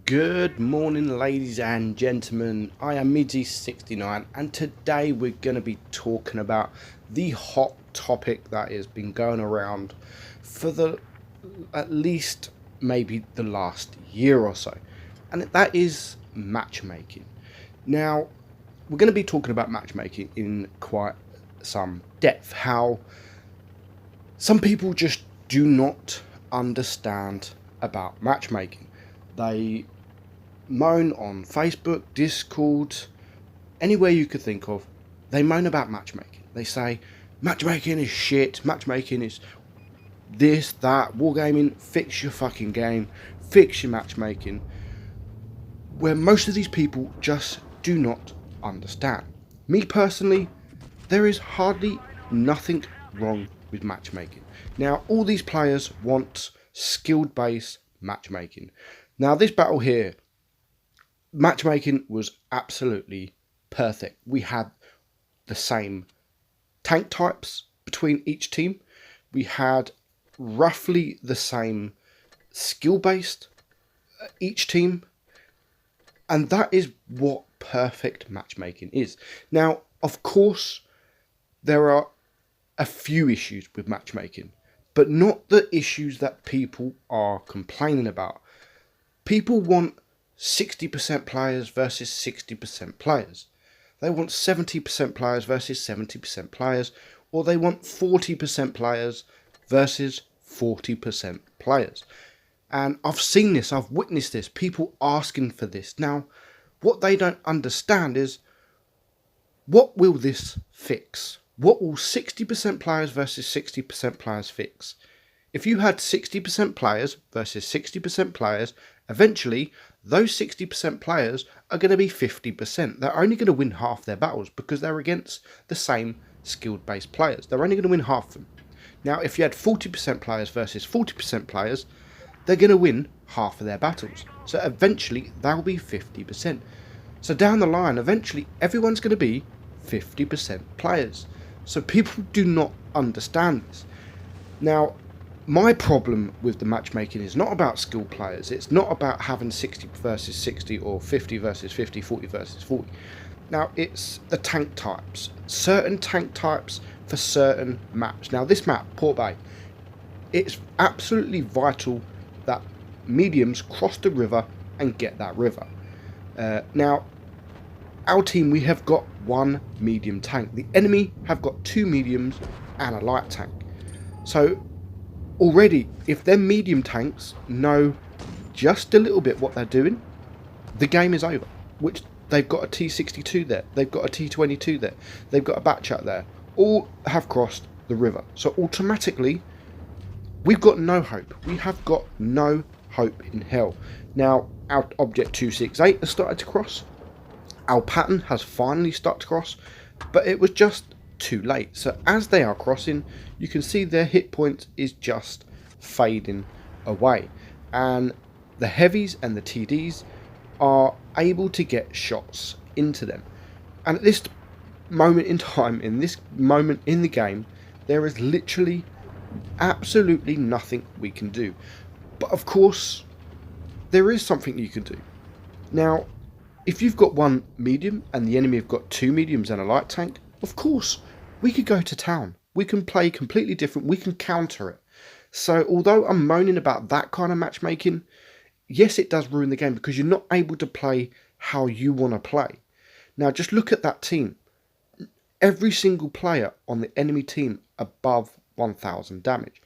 Good morning, ladies and gentlemen. I am Midzy69, and today we're going to be talking about the hot topic that has been going around for at least maybe the last year or so, and that is matchmaking. Now, we're going to be talking about matchmaking in quite some depth. How some people just do not understand about matchmaking. They moan on Facebook, Discord, anywhere you could think of. They moan about matchmaking. They say matchmaking is shit, matchmaking is this, that, wargaming, fix your fucking game, fix your matchmaking. Where most of these people just do not understand. Me personally, there is hardly nothing wrong with matchmaking. Now, all these players want skilled based matchmaking. Now, this battle here, matchmaking was absolutely perfect. We had the same tank types between each team. We had roughly the same skill based each team. And that is what perfect matchmaking is. Now, of course, there are a few issues with matchmaking, but not the issues that people are complaining about. People want 60% players versus 60% players. They want 70% players versus 70% players, or they want 40% players versus 40% players. And I've seen this, I've witnessed this, people asking for this. Now, what they don't understand is, what will this fix? What will 60% players versus 60% players fix? If you had 60% players versus 60% players, eventually those 60% players are going to be 50%. They're only going to win half their battles because they're against the same skilled based players. They're only going to win half of them. Now, if you had 40% players versus 40% players, they're going to win half of their battles. So eventually they'll be 50%. So down the line, eventually everyone's going to be 50% players. So people do not understand this. Now, my problem with the matchmaking is not about skilled players. It's not about having 60 versus 60 or 50 versus 50, 40 versus 40. Now, it's the tank types. Certain tank types for certain maps. Now, this map, Port Bay, it's absolutely vital that mediums cross the river and get that river. Now, our team, we have got one medium tank. The enemy have got two mediums and a light tank. So already, if their medium tanks know just a little bit what they're doing, the game is over. Which they've got a T62 there, they've got a T22 there, they've got a Batchat there. All have crossed the river. So automatically, we've got no hope. We have got no hope in hell. Now, our Object 268 has started to cross. Our pattern has finally started to cross, but it was just too late. So as they are crossing, you can see their hit point is just fading away, and the heavies and the TDs are able to get shots into them. And at this moment in time, in this moment in the game, there is literally absolutely nothing we can do. But of course, there is something you can do. Now, if you've got one medium and the enemy have got two mediums and a light tank, of course, we could go to town. We can play completely different. We can counter it. So although I'm moaning about that kind of matchmaking, yes, it does ruin the game because you're not able to play how you want to play. Now, just look at that team. Every single player on the enemy team above 1,000 damage,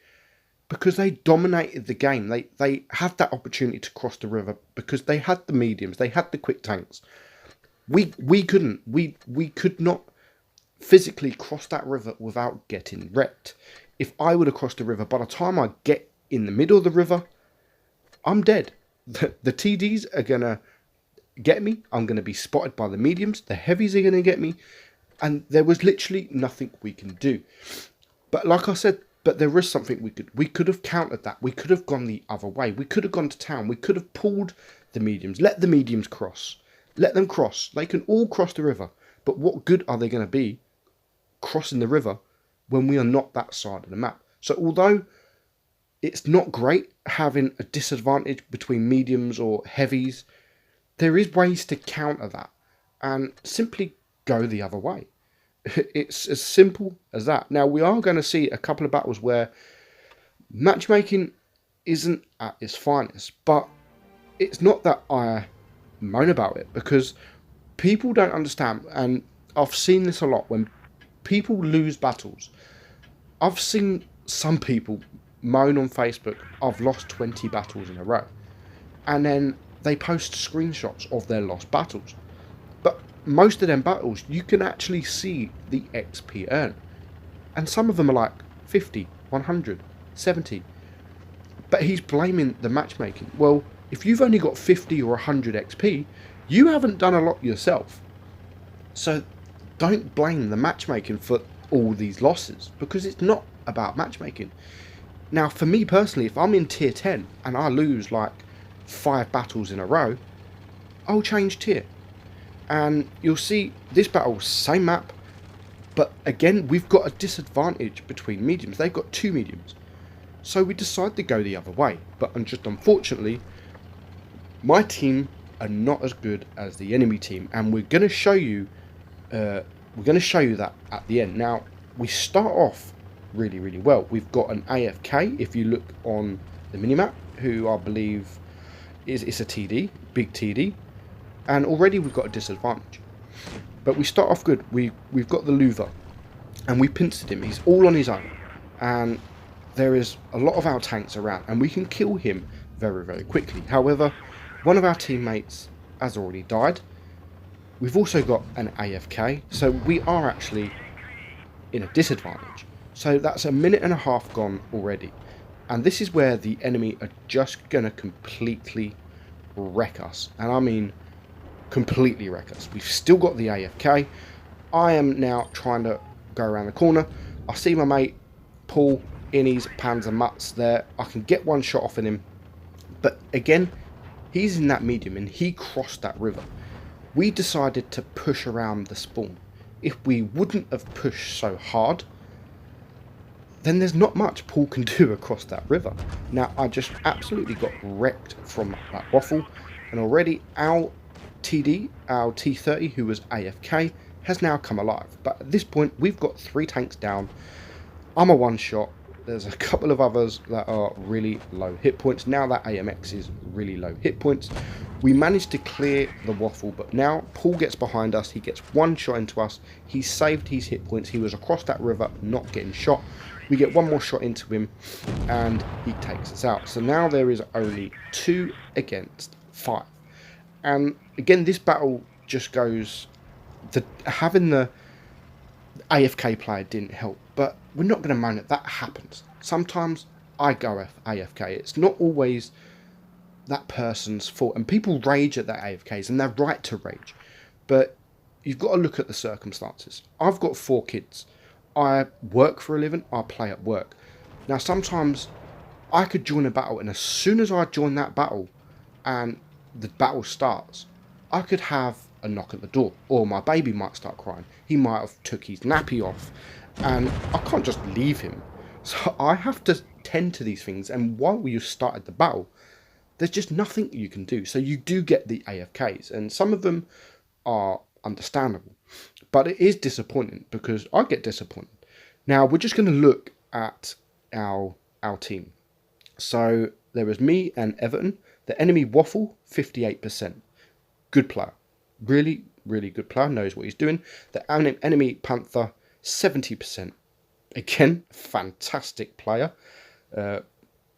because they dominated the game. They had that opportunity to cross the river because they had the mediums, they had the quick tanks. We couldn't. We could not physically cross that river without getting wrecked. If I would have crossed the river, by the time I get in the middle of the river, I'm dead. The TDs are going to get me. I'm going to be spotted by the mediums. The heavies are going to get me. And there was literally nothing we can do. But like I said, but there is something we could have countered that. We could have gone the other way. We could have gone to town. We could have pulled the mediums. Let the mediums cross. Let them cross. They can all cross the river. But what good are they going to be crossing the river when we are not that side of the map? So although It's not great having a disadvantage between mediums or heavies. There is ways to counter that and simply go the other way. It's as simple as that. Now, we are going to see a couple of battles where matchmaking isn't at its finest, but it's not that I moan about it, because people don't understand, and I've seen this a lot when people lose battles. I've seen some people moan on Facebook, I've lost 20 battles in a row, and then they post screenshots of their lost battles. But most of them battles, you can actually see the XP earned, and some of them are like 50, 100, 70. But he's blaming the matchmaking. Well, if you've only got 50 or 100 XP, you haven't done a lot yourself. So don't blame the matchmaking for all these losses, because it's not about matchmaking. Now, for me personally, if I'm in tier 10 and I lose like 5 battles in a row, I'll change tier. And you'll see this battle, same map, but again, we've got a disadvantage between mediums. They've got 2 mediums. So we decide to go the other way. But just unfortunately, my team are not as good as the enemy team, and we're going to show you that at the end. Now, we start off really, really well. We've got an AFK, if you look on the minimap, who I believe is a TD, big TD, and already we've got a disadvantage. But we start off good. We've got the Louver, and we pincered him. He's all on his own, and there is a lot of our tanks around, and we can kill him very, very quickly. However, one of our teammates has already died. We've also got an AFK, so we are actually in a disadvantage. So that's a minute and a half gone already. And this is where the enemy are just going to completely wreck us. And I mean completely wreck us. We've still got the AFK. I am now trying to go around the corner. I see my mate Paul in his Panzer Mutts there. I can get one shot off in him. But again, he's in that medium and he crossed that river. We decided to push around the spawn. If we wouldn't have pushed so hard, then there's not much Paul can do across that river. Now, I just absolutely got wrecked from that waffle, and already our TD, our T30, who was AFK, has now come alive. But at this point, we've got 3 tanks down. I'm a one-shot. There's a couple of others that are really low hit points. Now that AMX is really low hit points. We managed to clear the waffle, but now Paul gets behind us. He gets one shot into us. He saved his hit points. He was across that river, not getting shot. We get one more shot into him, and he takes us out. So now there is only 2 against 5. And again, this battle just goes... having the AFK player didn't help, but we're not going to moan it. That happens. Sometimes I go AFK. It's not always that person's fault. And people rage at their AFKs, and they're right to rage. But you've got to look at the circumstances. I've got 4 kids. I work for a living. I play at work. Now, sometimes I could join a battle, and as soon as I join that battle and the battle starts, I could have a knock at the door, or my baby might start crying. He might have took his nappy off, and I can't just leave him. So I have to tend to these things, and while you started the battle, there's just nothing you can do. So you do get the AFKs, and some of them are understandable, but it is disappointing because I get disappointed. Now we're just going to look at our team. So there was me and Everton. The enemy Waffle, 58%. Good player. Really, really good player. Knows what he's doing. The enemy Panther, 70%. Again, fantastic player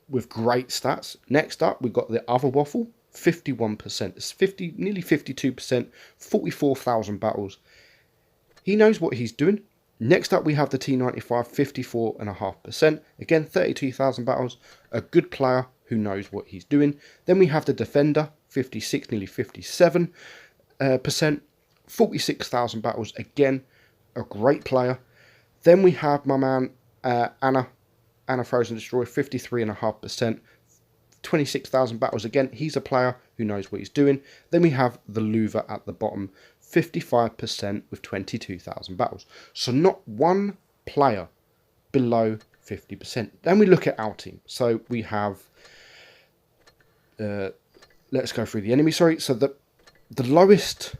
with great stats. Next up, we've got the other Waffle, 51%. It's nearly 52%, 44,000 battles. He knows what he's doing. Next up, we have the T95, 54.5%. Again, 32,000 battles. A good player who knows what he's doing. Then we have the Defender, 56, nearly 57%. 46,000 battles. Again, a great player. Then we have my man, Anna Frozen Destroyer, 53.5%. 26,000 battles. Again, he's a player who knows what he's doing. Then we have the Louver at the bottom, 55% with 22,000 battles. So not one player below 50%. Then we look at our team. So we have, let's go through the enemy, sorry. So the lowest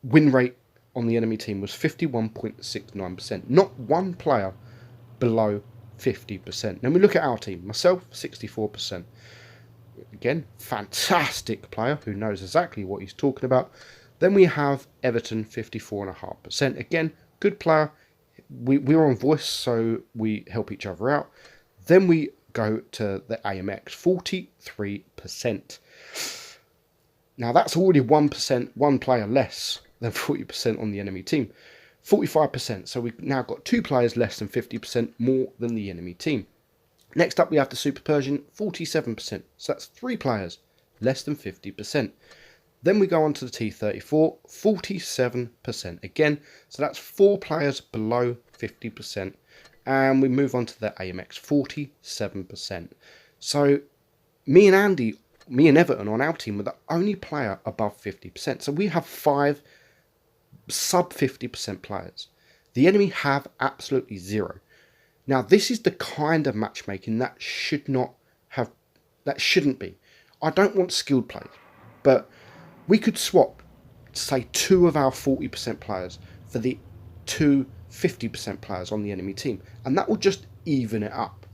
win rate on the enemy team was 51.69%. Not one player below 50%. Then we look at our team. Myself, 64%. Again, fantastic player who knows exactly what he's talking about. Then we have Everton, 54.5%. Again, good player. We're on voice, so we help each other out. Then we go to the AMX, 43%. Now that's already 1%, one player less than 40% on the enemy team. 45%, so we've now got 2 players less than 50% more than the enemy team. Next up we have the Super Persian, 47%, so that's 3 players less than 50%. Then we go on to the T34, 47% again, so that's 4 players below 50%. And we move on to the AMX, 47%. So me and Everton on our team were the only player above 50%. So we have 5 sub 50% players. The enemy have absolutely 0. Now this is the kind of matchmaking that shouldn't be. I don't want skilled players, but we could swap, say, 2 of our 40% players for the 2 50% players on the enemy team, and that will just even it up.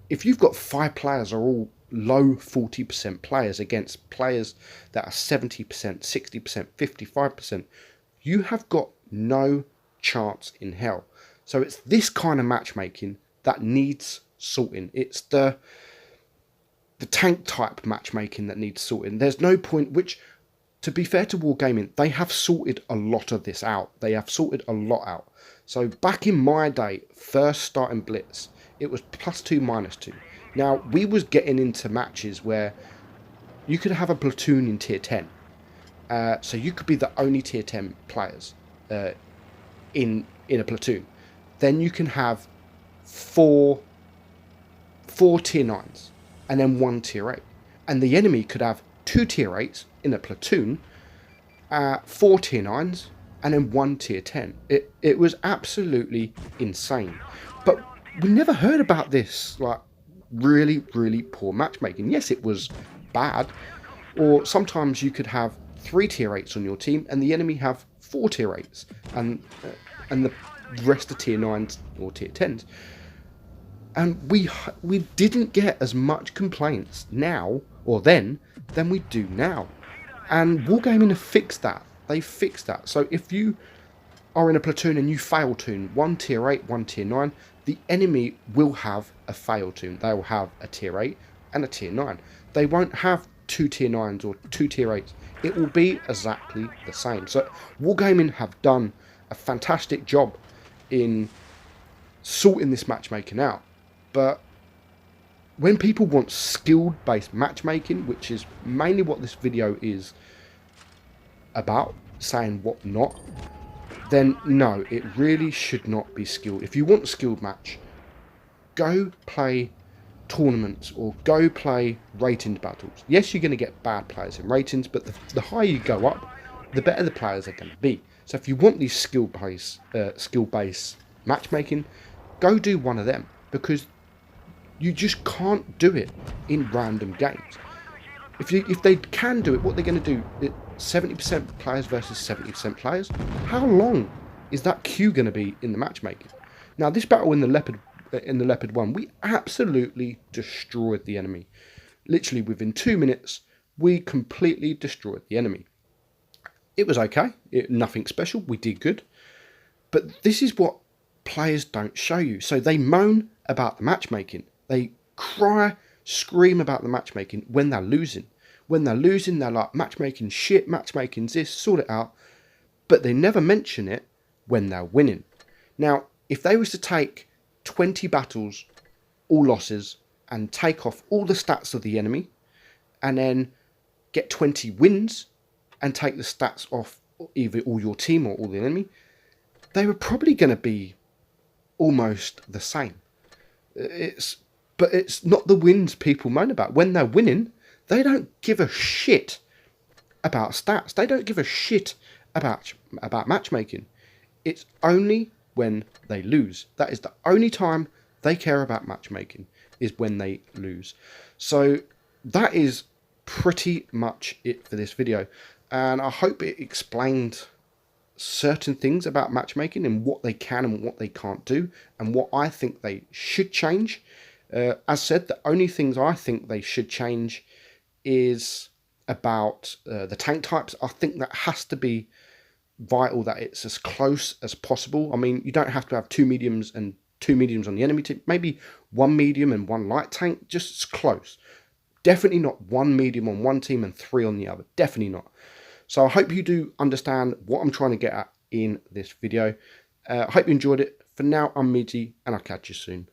If you've got 5 players are all low 40% players against players that are 70%, 60%, 55%, you have got no chance in hell. So it's this kind of matchmaking that needs sorting. It's the tank type matchmaking that needs sorting. There's no point, which, to be fair to Wargaming, they have sorted a lot of this out. They have sorted a lot out. So back in my day, first starting Blitz, it was +2, -2. Now, we was getting into matches where you could have a platoon in tier 10. So you could be the only tier 10 players in a platoon. Then you can have 4 tier 9s and then 1 tier 8. And the enemy could have 2 tier 8s in a platoon, 4 tier 9s, and then 1 tier 10. It was absolutely insane. But we never heard about this, like, really, really poor matchmaking. Yes, it was bad. Or sometimes you could have 3 tier 8s on your team and the enemy have 4 tier 8s and the rest are tier 9s or tier 10s. And we didn't get as much complaints now or then than we do now. And Wargaming have fixed that. They fixed that. So if you are in a platoon and you fail toon 1 tier 8, 1 tier 9, the enemy will have a fail toon. They will have a tier 8 and a tier 9. They won't have 2 tier 9s or 2 tier 8s. It will be exactly the same. So Wargaming have done a fantastic job in sorting this matchmaking out. But when people want skilled based matchmaking, which is mainly what this video is about, saying what not, then no, it really should not be skilled. If you want a skilled match, go play tournaments or go play ratings battles. Yes, you're going to get bad players in ratings, but the higher you go up, the better the players are going to be. So if you want these skill-based matchmaking, go do one of them, because you just can't do it in random games. If they can do it, what they're going to do, 70% players versus 70% players, how long is that queue going to be in the matchmaking? Now, this battle in the Leopard 1, we absolutely destroyed the enemy. Literally within 2 minutes, we completely destroyed the enemy. It was okay, nothing special, we did good. But this is what players don't show you. So they moan about the matchmaking. They cry, scream about the matchmaking when they're losing. When they're losing, they're like, matchmaking shit, matchmaking's this, sort it out. But they never mention it when they're winning. Now, if they was to take 20 battles, all losses, and take off all the stats of the enemy, and then get 20 wins, and take the stats off either all your team or all the enemy, they were probably going to be almost the same. But it's not the wins people moan about. When they're winning, they don't give a shit about stats. They don't give a shit about matchmaking. It's only when they lose. That is the only time they care about matchmaking is when they lose. So that is pretty much it for this video, and I hope it explained certain things about matchmaking and what they can and what they can't do and what I think they should change. As said, the only things I think they should change is about the tank types. I think that has to be vital, that it's as close as possible. I mean, you don't have to have two mediums and two mediums on the enemy team. Maybe one medium and one light tank, just as close. Definitely not one medium on one team and three on the other. Definitely not. So I hope you do understand what I'm trying to get at in this video. I hope you enjoyed it. For now, I'm Midgy, and I'll catch you soon.